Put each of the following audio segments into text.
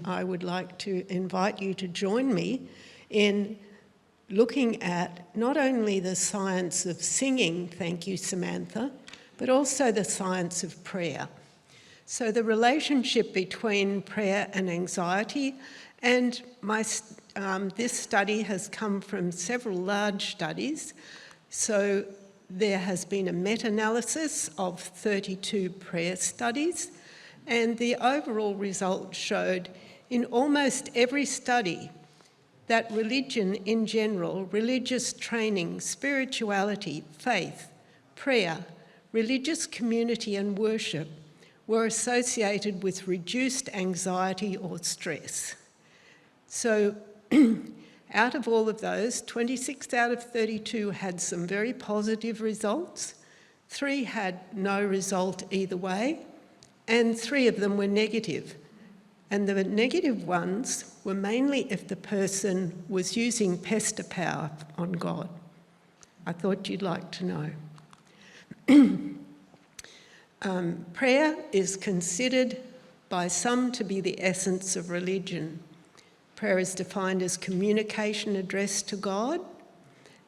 I would like to invite you to join me in looking at not only the science of singing, thank you Samantha, but also the science of prayer. So the relationship between prayer and anxiety, and this study has come from several large studies. So there has been a meta-analysis of 32 prayer studies, and the overall result showed in almost every study that religion in general, religious training, spirituality, faith, prayer, religious community and worship were associated with reduced anxiety or stress. So out of all of those, 26 out of 32 had some very positive results, 3 had no result either way, and 3 of them were negative. And the negative ones were mainly if the person was using pester power on God. I thought you'd like to know. Prayer is considered by some to be the essence of religion. Prayer is defined as communication addressed to God.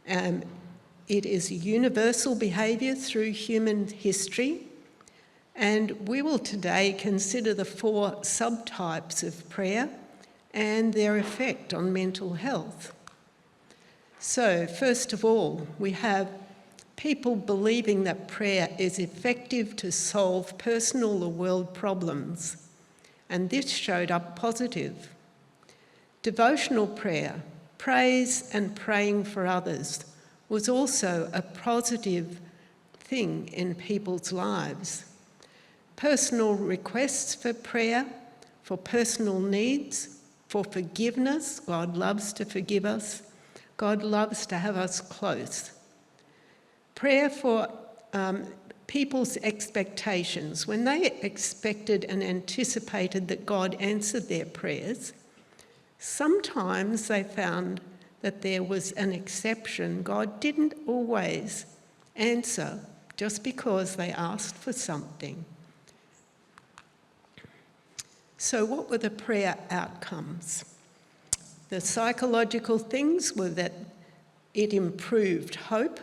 It is a universal behaviour through human history. And we will today consider the 4 subtypes of prayer and their effect on mental health. So, first of all, we have people believing that prayer is effective to solve personal or world problems, and this showed up positive. Devotional prayer, praise and praying for others, was also a positive thing in people's lives. Personal requests for prayer, for personal needs, for forgiveness. God loves to forgive us. God loves to have us close. Prayer for people's expectations. When they expected and anticipated that God answered their prayers, sometimes they found that there was an exception. God didn't always answer just because they asked for something. So what were the prayer outcomes? The psychological things were that it improved hope,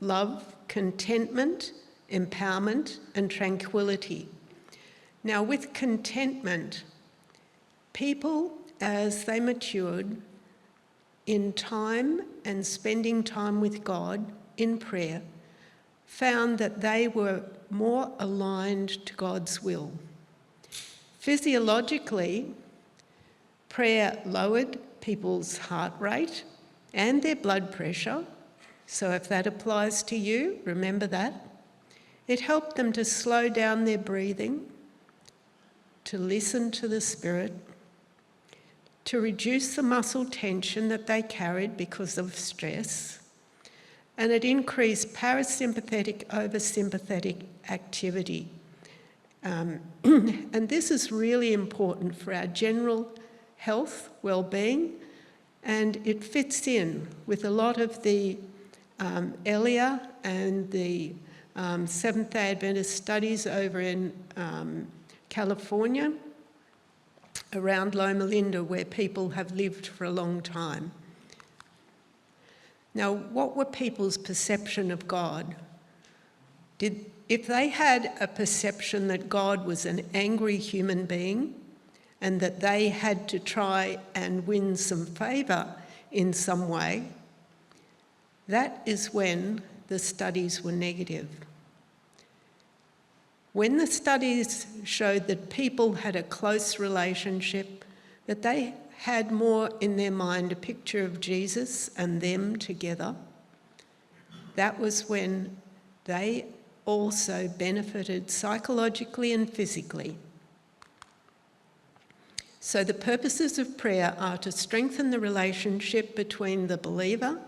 love, contentment, empowerment, and tranquility. Now, with contentment, people, as they matured in time and spending time with God in prayer, found that they were more aligned to God's will. Physiologically, prayer lowered people's heart rate and their blood pressure. So if that applies to you, remember that. It helped them to slow down their breathing, to listen to the Spirit, to reduce the muscle tension that they carried because of stress, and it increased parasympathetic over sympathetic activity. And this is really important for our general health, well-being, and it fits in with a lot of the Elia and the Seventh-day Adventist studies over in California, around Loma Linda, where people have lived for a long time. Now, what were people's perception of God? If they had a perception that God was an angry human being and that they had to try and win some favour in some way, that is when the studies were negative. When the studies showed that people had a close relationship, that they had more in their mind a picture of Jesus and them together, that was when they also benefited psychologically and physically. So the purposes of prayer are to strengthen the relationship between the believer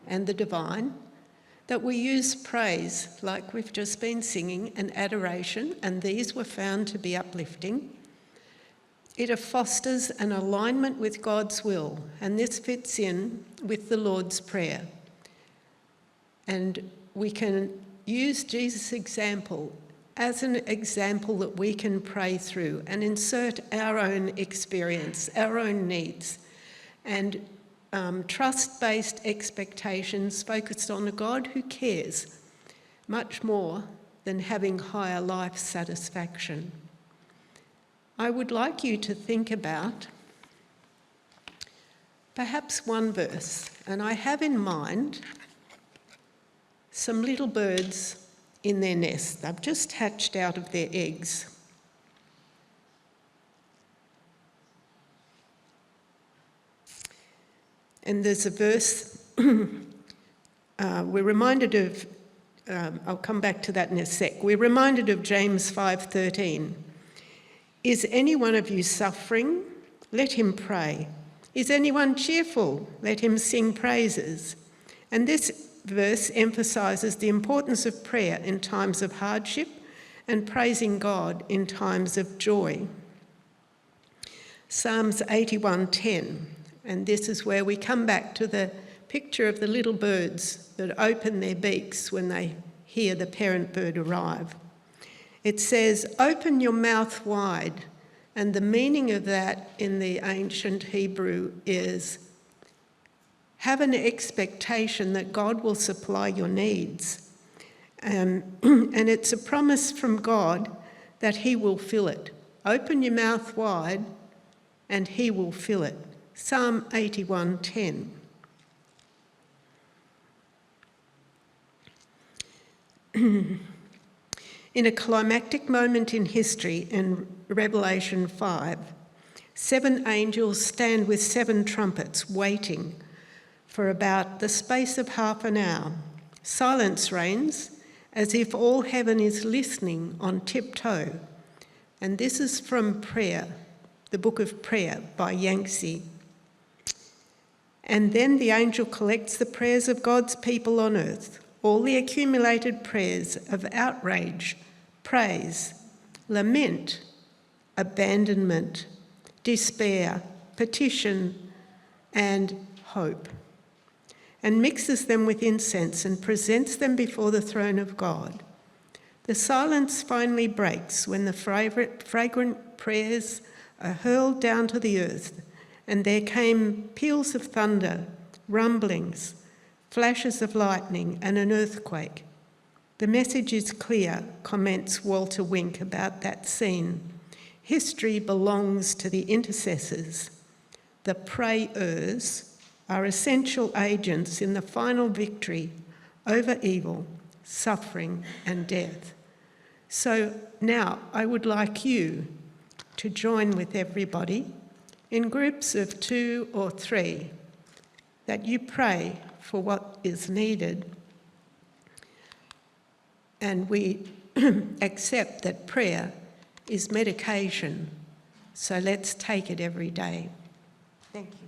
and the divine, that we use praise, like we've just been singing, and adoration, and these were found to be uplifting. It fosters an alignment with God's will, and this fits in with the Lord's Prayer. And we can use Jesus' example as an example that we can pray through and insert our own experience, our own needs, and trust-based expectations focused on a God who cares much more than having higher life satisfaction. I would like you to think about perhaps one verse, and I have in mind some little birds in their nest. They've just hatched out of their eggs. And there's a verse, we're reminded of, I'll come back to that in a sec. We're reminded of James 5:13. Is any one of you suffering? Let him pray. Is anyone cheerful? Let him sing praises. And this verse emphasises the importance of prayer in times of hardship and praising God in times of joy. Psalms 81:10, and this is where we come back to the picture of the little birds that open their beaks when they hear the parent bird arrive. It says, "Open your mouth wide," and the meaning of that in the ancient Hebrew is have an expectation that God will supply your needs. And it's a promise from God that he will fill it. Open your mouth wide and he will fill it. Psalm 81:10. In a climactic moment in history in Revelation 5, 7 angels stand with 7 trumpets waiting for about the space of half an hour. Silence reigns as if all heaven is listening on tiptoe. And this is from Prayer, the Book of Prayer by Yangtze. And then the angel collects the prayers of God's people on earth, all the accumulated prayers of outrage, praise, lament, abandonment, despair, petition, and hope, and mixes them with incense and presents them before the throne of God. The silence finally breaks when the fragrant prayers are hurled down to the earth, and there came peals of thunder, rumblings, flashes of lightning, and an earthquake. The message is clear, comments Walter Wink about that scene. History belongs to the intercessors. The prayers are essential agents in the final victory over evil, suffering, and death. So now I would like you to join with everybody in groups of 2 or 3 that you pray for what is needed. And we accept that prayer is medication, so let's take it every day. Thank you.